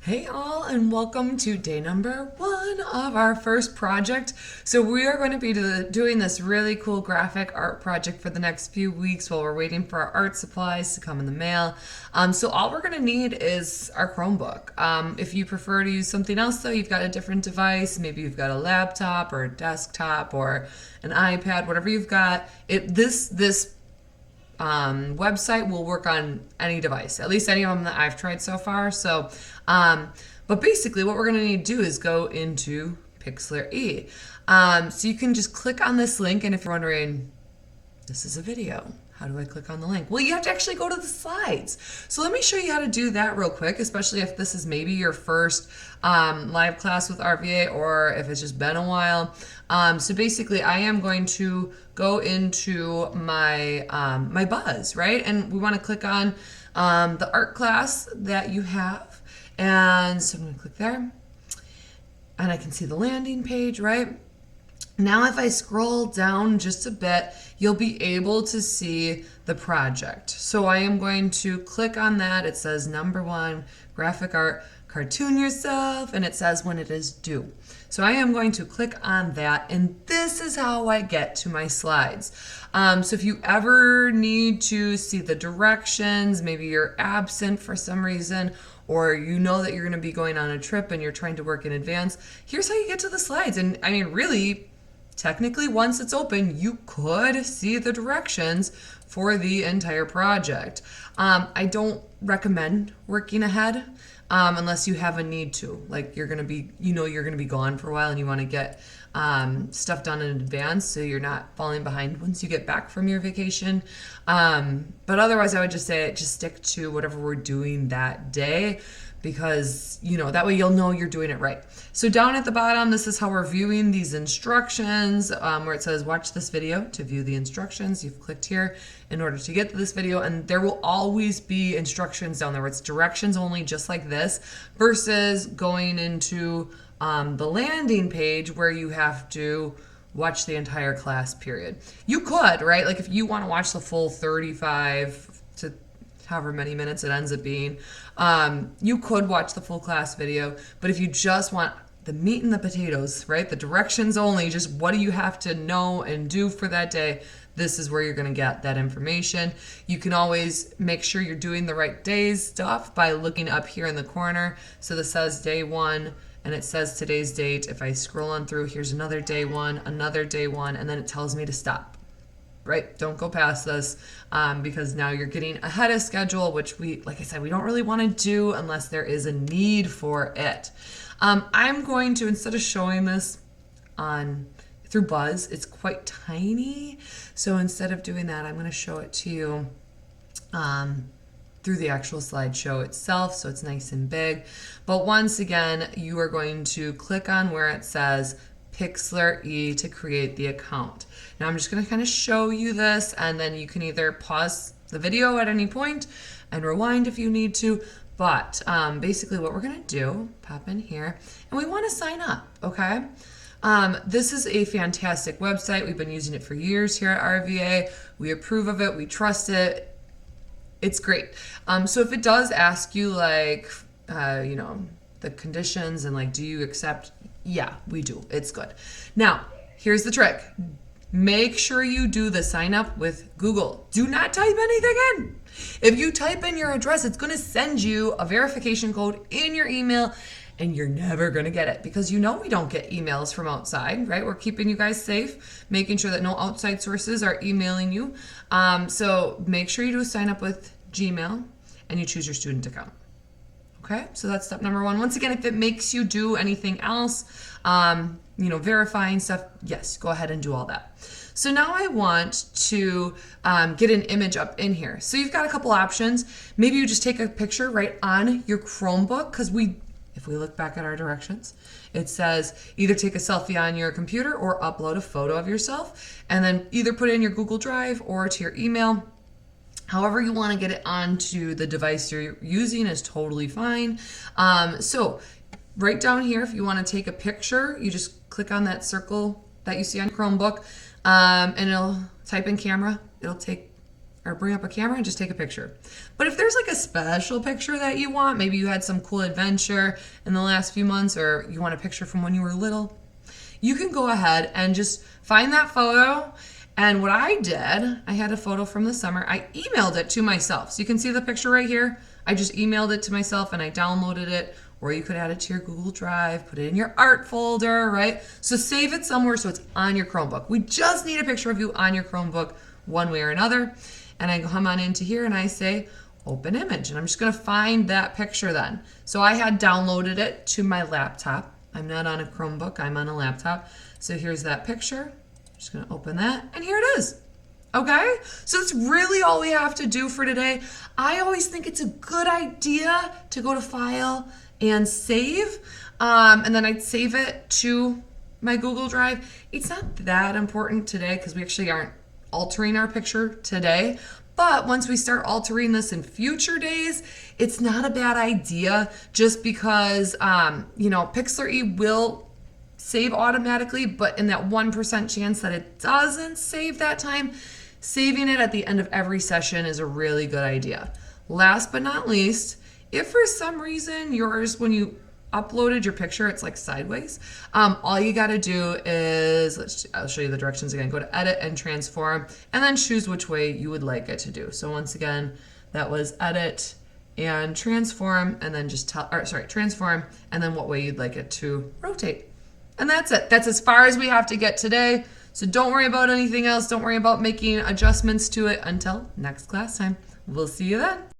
Hey all, and welcome to day number 1 of our first project. So we are going to be doing this really cool graphic art project for the next few weeks while we're waiting for our art supplies to come in the mail. So all we're going to need is our Chromebook. If you prefer to use something else though, you've got a different device, maybe you've got a laptop or a desktop or an iPad, whatever you've got. This website will work on any device, at least any of them that I've tried so far. But basically what we're going to need to do is go into Pixlr E. So you can just click on this link, and if you're wondering, this is a video, how do I click on the link? Well, you have to actually go to the slides. So let me show you how to do that real quick, especially if this is maybe your first live class with RVA, or if it's just been a while. So basically I am going to go into my, my Buzz, right? And we want to click on the art class that you have. And so I'm going to click there, and I can see the landing page, right? Now if I scroll down just a bit, you'll be able to see the project. So I am going to click on that. It says number 1, graphic art, cartoon yourself, and it says when it is due. So I am going to click on that, and this is how I get to my slides. So if you ever need to see the directions, maybe you're absent for some reason, or you know that you're going to be going on a trip and you're trying to work in advance, here's how you get to the slides. And I mean, really, technically, once it's open, you could see the directions for the entire project. I don't recommend working ahead unless you have a need to. Like you're gonna be, you're gonna be gone for a while and you want to get stuff done in advance so you're not falling behind once you get back from your vacation. But otherwise, I would just say just stick to whatever we're doing that day, because that way you'll know you're doing it right. So down at the bottom, this is how we're viewing these instructions, where it says watch this video to view the instructions. You've clicked here in order to get to this video, and there will always be instructions down there where it's directions only, just like this, versus going into the landing page where you have to watch the entire class period. You could, right? Like if you want to watch the full 35 to however many minutes it ends up being, you could watch the full class video. But if you just want the meat and the potatoes, right, the directions only, just what do you have to know and do for that day, this is where you're going to get that information. You can always make sure you're doing the right day's stuff by looking up here in the corner. So this says day 1, and it says today's date. If I scroll on through, here's another day 1, another day 1, and then it tells me to stop. Right? Don't go past this, because now you're getting ahead of schedule, which like I said, we don't really want to do unless there is a need for it. I'm going to, instead of showing this through Buzz, it's quite tiny. So instead of doing that, I'm going to show it to you through the actual slideshow itself, so it's nice and big. But once again, you are going to click on where it says Pixlr E to create the account. Now I'm just going to kind of show you this, and then you can either pause the video at any point and rewind if you need to. But basically what we're going to do, pop in here, and we want to sign up, okay? This is a fantastic website. We've been using it for years here at RVA. We approve of it. We trust it. It's great. So if it does ask you like, the conditions and like, do you accept? Yeah, we do. It's good. Now, here's the trick. Make sure you do the sign up with Google. Do not type anything in. If you type in your address, it's going to send you a verification code in your email, and you're never going to get it, because we don't get emails from outside, right? We're keeping you guys safe, making sure that no outside sources are emailing you. So make sure you do sign up with Gmail and you choose your student account. Okay, so that's step number 1. Once again, if it makes you do anything else, verifying stuff, yes, go ahead and do all that. So now I want to get an image up in here. So you've got a couple options. Maybe you just take a picture right on your Chromebook, because if we look back at our directions, it says either take a selfie on your computer or upload a photo of yourself, and then either put it in your Google Drive or to your email. However you want to get it onto the device you're using is totally fine. So right down here, if you want to take a picture, you just click on that circle that you see on Chromebook, and it'll type in camera. It'll take or bring up a camera and just take a picture. But if there's like a special picture that you want, maybe you had some cool adventure in the last few months, or you want a picture from when you were little, you can go ahead and just find that photo. And what I did, I had a photo from the summer. I emailed it to myself. So you can see the picture right here. I just emailed it to myself and I downloaded it. Or you could add it to your Google Drive, put it in your art folder, right? So save it somewhere so it's on your Chromebook. We just need a picture of you on your Chromebook one way or another. And I come on into here and I say, open image. And I'm just gonna find that picture then. So I had downloaded it to my laptop. I'm not on a Chromebook, I'm on a laptop. So here's that picture. I'm just gonna open that and here it is. Okay, so that's really all we have to do for today. I always think it's a good idea to go to File and Save, and then I'd save it to my Google Drive. It's not that important today because we actually aren't altering our picture today, but once we start altering this in future days, it's not a bad idea just because, Pixlr will save automatically, but in that 1% chance that it doesn't save that time, saving it at the end of every session is a really good idea. Last but not least, if for some reason yours, when you uploaded your picture, it's like sideways, all you got to do is, I'll show you the directions again. Go to Edit and Transform, and then choose which way you would like it to do. So once again, that was Edit and Transform, and then Transform, and then what way you'd like it to rotate. And that's it. That's as far as we have to get today. So don't worry about anything else. Don't worry about making adjustments to it until next class time. We'll see you then.